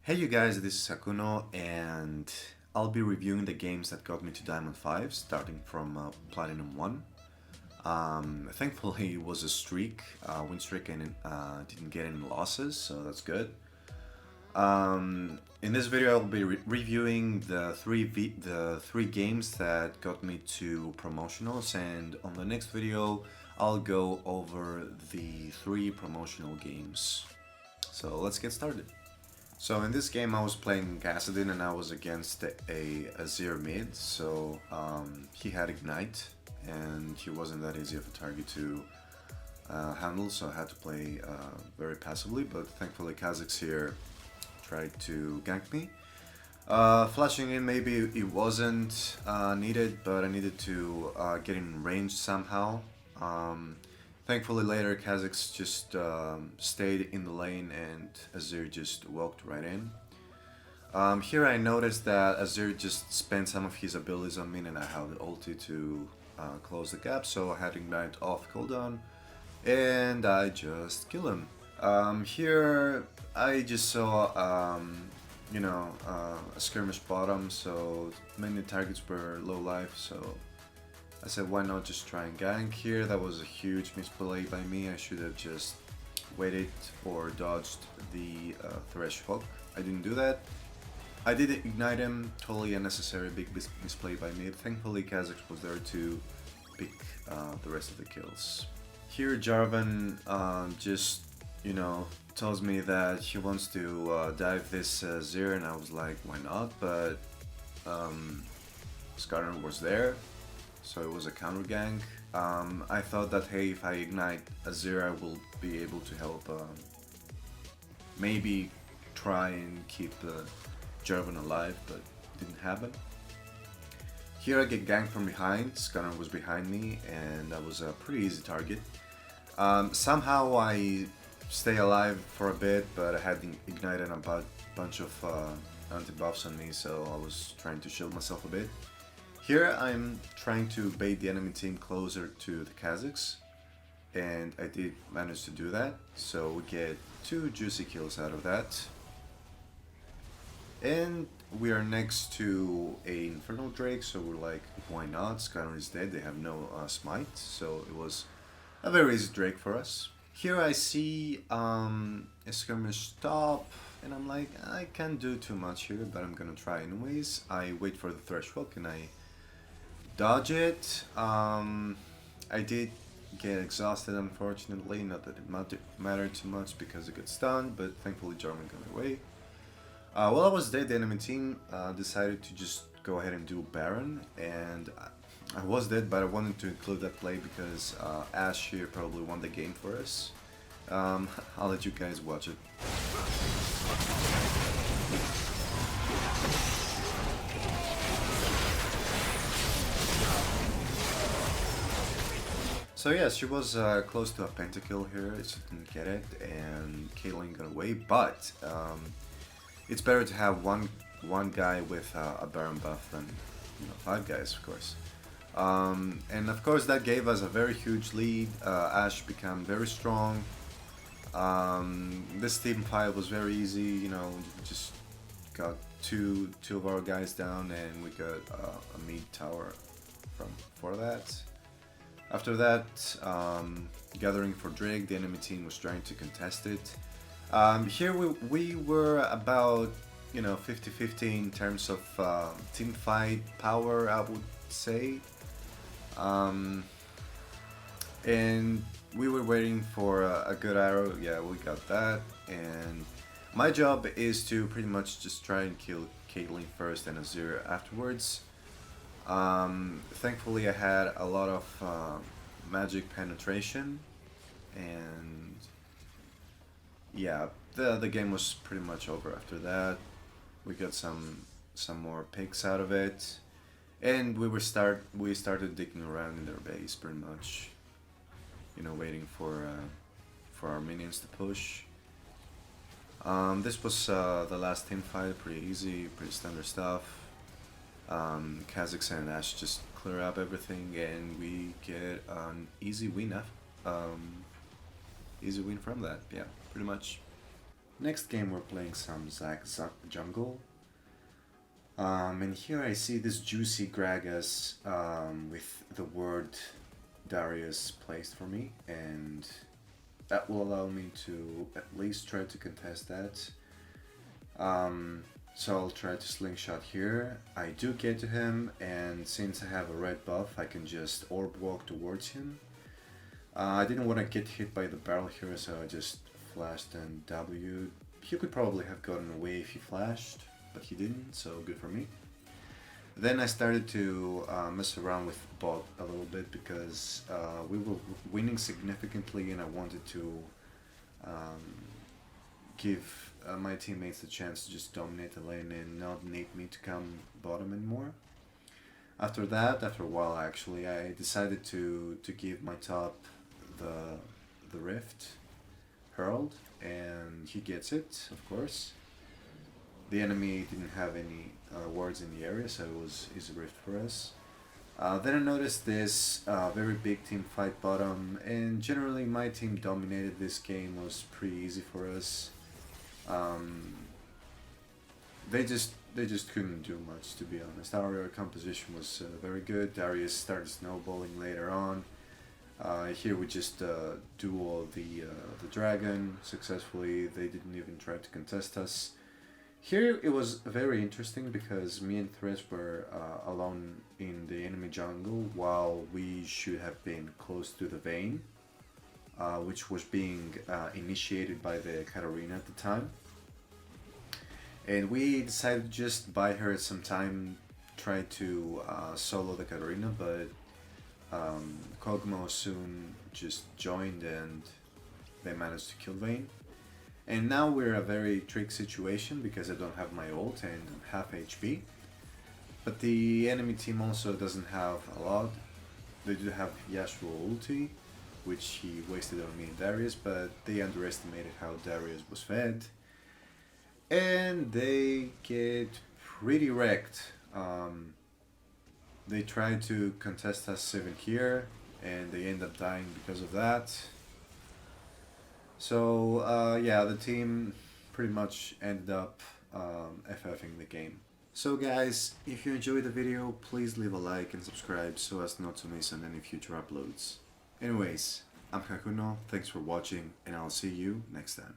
Hey you guys, this is Akuno and I'll be reviewing the games that got me to Diamond 5 starting from Platinum 1. Thankfully it was a streak, win streak, and didn't get any losses, so that's good. In this video I'll be reviewing the three games that got me to promotionals, and on the next video I'll go over the three promotional games. So let's get started. So in this game I was playing Gassadin and I was against a Azir mid, so he had Ignite and he wasn't that easy of a target to handle, so I had to play very passively, but thankfully Kha'Zix here tried to gank me. Flashing in, maybe it wasn't needed, but I needed to get in range somehow. Thankfully later Kha'Zix just stayed in the lane and Azir just walked right in. Here I noticed that Azir just spent some of his abilities on me and I had the ulti to close the gap, so I had Ignite off cooldown and I just killed him. Here I just saw a skirmish bottom, so many targets were low life, so I said why not just try and gank here. That was a huge misplay by me. I should have just waited or dodged the Thresh hook. I didn't do that. I did ignite him, totally unnecessary, big misplay by me. Thankfully Kha'Zix was there to pick the rest of the kills. Here Jarvan just, tells me that he wants to dive this Azir, and I was like, why not? But Skarner was there, so it was a counter gank. I thought that, hey, if I ignite Azir I will be able to help maybe try and keep Jarvan alive, but didn't happen. Here I get ganked from behind. Skarner was behind me and that was a pretty easy target. Somehow I stay alive for a bit, but I had ignited a bunch of anti-buffs on me, so I was trying to shield myself a bit. Here I'm trying to bait the enemy team closer to the Kha'Zix, and I did manage to do that, so we get 2 juicy kills out of that. And we are next to a Infernal Drake, so we're like, why not? Skyrim is dead, they have no smite, so it was a very easy Drake for us. Here I see a skirmish stop, and I'm like, I can't do too much here, but I'm gonna try anyways. I wait for the Thresh hook and I dodge it. I did get exhausted, unfortunately, not that it mattered too much because it got stunned, but thankfully Jarvan got away. While I was dead, the enemy team decided to just go ahead and do Baron, and I was dead, but I wanted to include that play because Ashe here probably won the game for us. I'll let you guys watch it. So yeah, she was close to a pentakill here, she didn't get it, and Caitlyn got away, but it's better to have one guy with a Baron buff than 5 guys, of course. And of course that gave us a very huge lead. Ashe became very strong. This team fight was very easy, just got two of our guys down and we got a mid tower for that. After that, gathering for Drake, the enemy team was trying to contest it. Here we were about 50-50 in terms of team fight power, I would say. And we were waiting for a good arrow. Yeah, we got that, and my job is to pretty much just try and kill Caitlyn first and Azir afterwards. Thankfully I had a lot of magic penetration, and yeah, the game was pretty much over after that. We got some more picks out of it. And we started digging around in their base pretty much, waiting for our minions to push. This was the last team fight, pretty easy, pretty standard stuff. Kha'Zix and Ashe just clear up everything, and we get an easy win. Easy win from that, yeah, pretty much. Next game we're playing some Zack Jungle. And here I see this juicy Gragas with the word Darius placed for me, and that will allow me to at least try to contest that. So I'll try to slingshot here. I do get to him, and since I have a red buff, I can just orb walk towards him. I didn't want to get hit by the barrel here, so I just flashed and W'd. He could probably have gotten away if he flashed, but he didn't, so good for me. Then I started to mess around with bot a little bit because we were winning significantly, and I wanted to give my teammates the chance to just dominate the lane and not need me to come bottom anymore. After that, after a while actually, I decided to give my top the Rift Herald, and he gets it, of course. The enemy didn't have any wards in the area, so it was easy Rift for us. Then I noticed this very big team fight bottom, and generally my team dominated this game. Was pretty easy for us. They just couldn't do much, to be honest. Our composition was very good. Darius started snowballing later on. Here we just do all the dragon successfully. They didn't even try to contest us. Here it was very interesting because me and Thresh were alone in the enemy jungle while we should have been close to the Vayne, which was being initiated by the Katarina at the time. And we decided to just buy her some time, try to solo the Katarina, but Kog'Maw soon just joined and they managed to kill Vayne. And now we're in a very tricky situation because I don't have my ult and I'm half HP. But the enemy team also doesn't have a lot. They do have Yasuo ulti, which he wasted on me and Darius, but they underestimated how Darius was fed. And they get pretty wrecked. They try to contest us even here, and they end up dying because of that. So yeah, the team pretty much ended up FFing the game. So guys, if you enjoyed the video, please leave a like and subscribe so as not to miss on any future uploads. Anyways, I'm Hakuno, thanks for watching, and I'll see you next time.